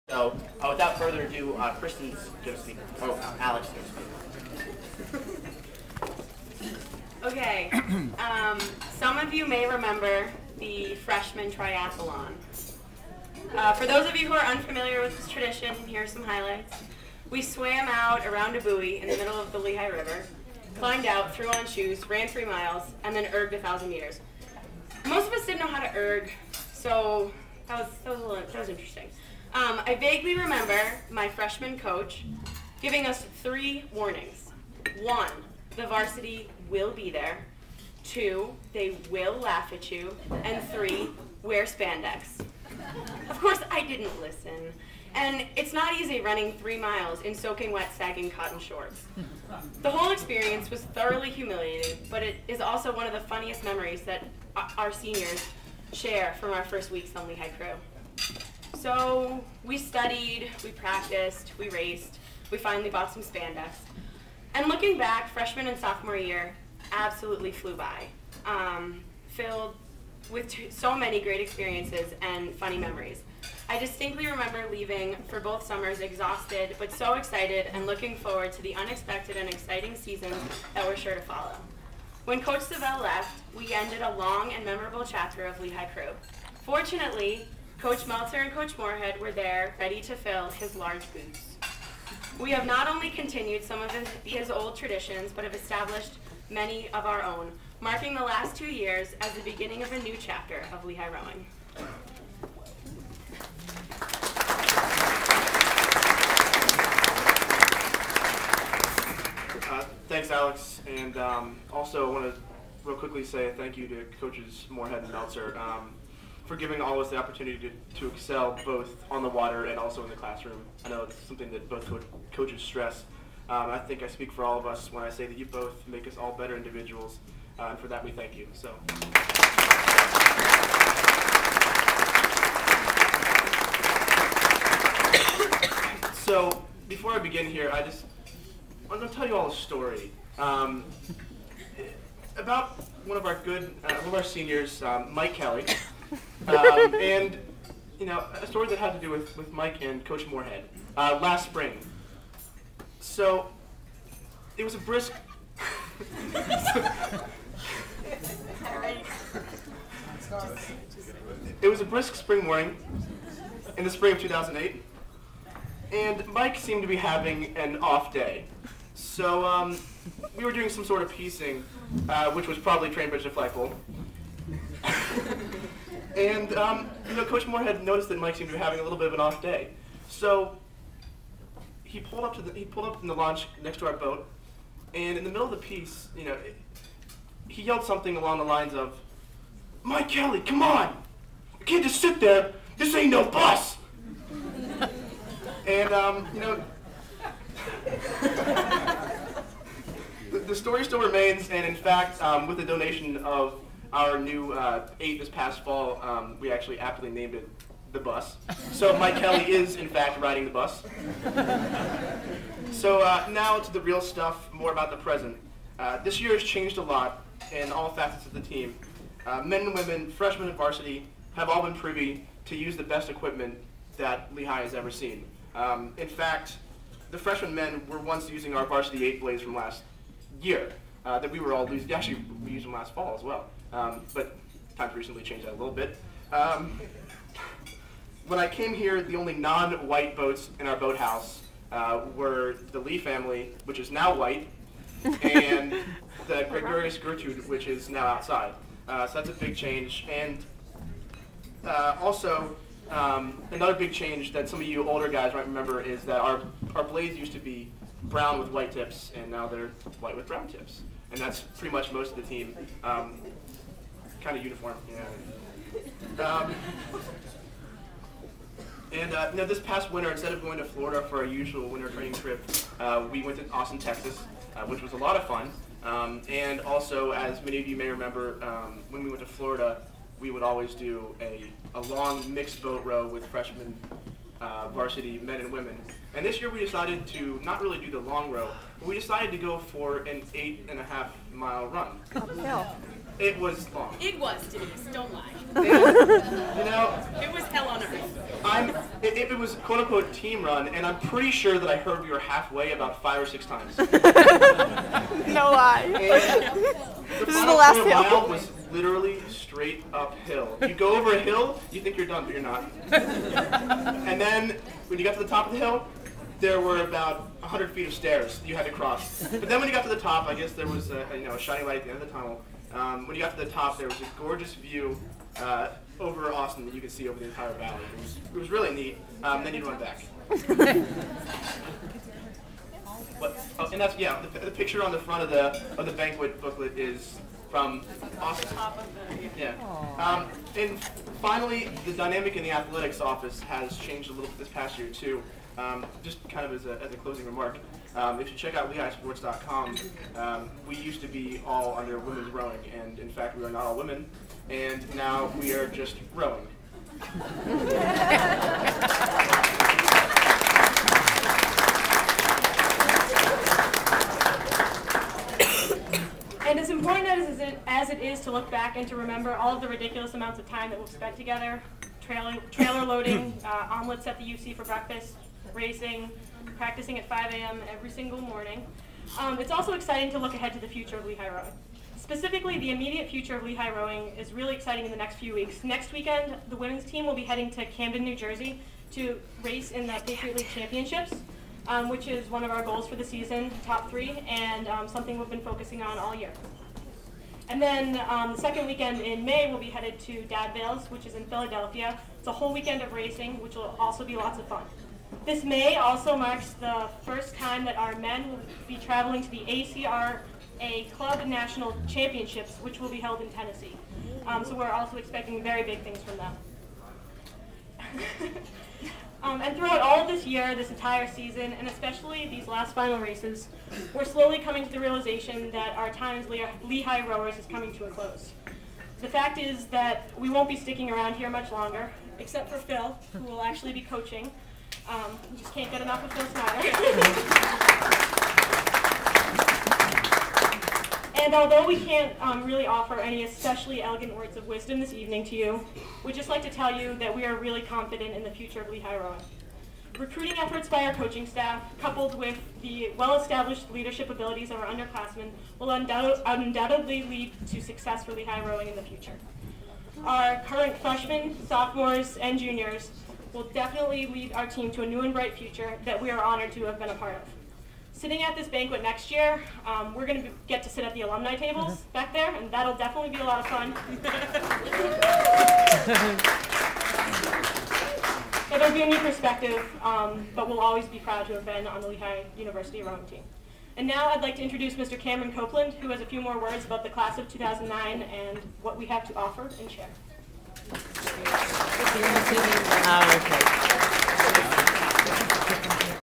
So, without further ado, Kristen's going to speak. Oh, Alex is going to speak. Okay, some of you may remember the freshman triathlon. For those of you who are unfamiliar with this tradition, here are some highlights. We swam out around a buoy in the middle of the Lehigh River, climbed out, threw on shoes, ran 3 miles, and then erged 1,000 meters. Most of us didn't know how to erg, so that was interesting. I vaguely remember my freshman coach giving us 3 warnings. 1, the varsity will be there. 2, they will laugh at you. And 3, wear spandex. Of course, I didn't listen. And it's not easy running 3 miles in soaking wet, sagging cotton shorts. The whole experience was thoroughly humiliating, but it is also one of the funniest memories that our seniors share from our first weeks on Lehigh Crew. So we studied, we practiced, we raced, we finally bought some spandex. And looking back, freshman and sophomore year absolutely flew by, filled with so many great experiences and funny memories. I distinctly remember leaving for both summers exhausted, but so excited and looking forward to the unexpected and exciting seasons that were sure to follow. When Coach Savell left, we ended a long and memorable chapter of Lehigh Crew. Fortunately, Coach Meltzer and Coach Moorhead were there, ready to fill his large boots. We have not only continued some of his old traditions, but have established many of our own, marking the last 2 years as the beginning of a new chapter of Lehigh rowing. Thanks, Alex, and also I want to real quickly say thank you to Coaches Moorhead and Meltzer for giving all of us the opportunity to excel both on the water and also in the classroom. I know it's something that both coaches stress. I think I speak for all of us when I say that you both make us all better individuals, and for that we thank you. So before I begin here, I'm going to tell you all a story about one of our seniors, Mike Kelly, and a story that had to do with Mike and Coach Moorhead last spring. So it was a brisk. It was a brisk spring morning in the spring of 2008, and Mike seemed to be having an off day. So we were doing some sort of piecing, which was probably train bridge to flagpole. And Coach Moorhead noticed that Mike seemed to be having a little bit of an off day. So he pulled up in the launch next to our boat, and in the middle of the piece, he yelled something along the lines of, "Mike Kelly, come on! You can't just sit there. This ain't no bus." And the story still remains, and in fact, with the donation of our new 8 this past fall, we actually aptly named it the bus. So Mike Kelly is, in fact, riding the bus. So now to the real stuff, more about the present. This year has changed a lot in all facets of the team. Men and women, freshmen and varsity, have all been privy to use the best equipment that Lehigh has ever seen. In fact, the freshman men were once using our varsity 8 blades from last year that we were all using. Actually, we used them last fall as well, but times recently changed that a little bit. When I came here, the only non-white boats in our boathouse were the Lee family, which is now white, and the Gregorius Gertrude, which is now outside. So that's a big change. And also, another big change that some of you older guys might remember is that our blades used to be brown with white tips, and now they're white with brown tips. And that's pretty much most of the team. Kind of uniform, yeah. And this past winter, instead of going to Florida for our usual winter training trip, we went to Austin, Texas, which was a lot of fun. And also, as many of you may remember, when we went to Florida, we would always do a long mixed boat row with freshmen, varsity men and women. And this year we decided to not really do the long row, but we decided to go for an 8.5-mile run. It was long. It was, Denise, don't lie. And, It was hell on earth. It was quote unquote team run, and I'm pretty sure that I heard we were halfway about 5 or 6 times. No lie. The This is the last final hill. mile was literally straight uphill. You go over a hill, you think you're done, but you're not. And then when you got to the top of the hill, there were about 100 feet of stairs you had to cross. But then when you got to the top, I guess there was a shining light at the end of the tunnel. When you got to the top, there was a gorgeous view over Austin that you could see over the entire valley. It was really neat. Then you'd run back. And that's the picture on the front of the banquet booklet is from Austin. Yeah. And finally, the dynamic in the athletics office has changed a little bit this past year too. Just kind of as a closing remark, if you check out LehighSports.com, we used to be all under women's rowing, and in fact we are not all women, and now we are just rowing. And as important as it is to look back and to remember all of the ridiculous amounts of time that we've spent together, trailer loading, omelets at the UC for breakfast, racing, practicing at 5 a.m. every single morning, it's also exciting to look ahead to the future of Lehigh rowing. Specifically, the immediate future of Lehigh rowing is really exciting in the next few weeks. Next weekend, the women's team will be heading to Camden, New Jersey to race in the Patriot League Championships, which is one of our goals for the season, top 3, and something we've been focusing on all year. And then the second weekend in May, we'll be headed to Dad Vales, which is in Philadelphia. It's a whole weekend of racing, which will also be lots of fun. This May also marks the first time that our men will be traveling to the ACRA Club National Championships, which will be held in Tennessee. So we're also expecting very big things from them. And throughout all of this year, this entire season, and especially these last final races, we're slowly coming to the realization that our time as Lehigh rowers is coming to a close. The fact is that we won't be sticking around here much longer, except for Phil, who will actually be coaching. We just can't get enough of Phil Snyder. And although we can't really offer any especially elegant words of wisdom this evening to you, we'd just like to tell you that we are really confident in the future of Lehigh rowing. Recruiting efforts by our coaching staff, coupled with the well-established leadership abilities of our underclassmen, will undoubtedly lead to success for Lehigh rowing in the future. Our current freshmen, sophomores, and juniors will definitely lead our team to a new and bright future that we are honored to have been a part of. Sitting at this banquet next year, we're going to get to sit at the alumni tables back there, and that'll definitely be a lot of fun. It'll be a new perspective, but we'll always be proud to have been on the Lehigh University rowing team. And now I'd like to introduce Mr. Cameron Copeland, who has a few more words about the class of 2009 and what we have to offer and share. Okay.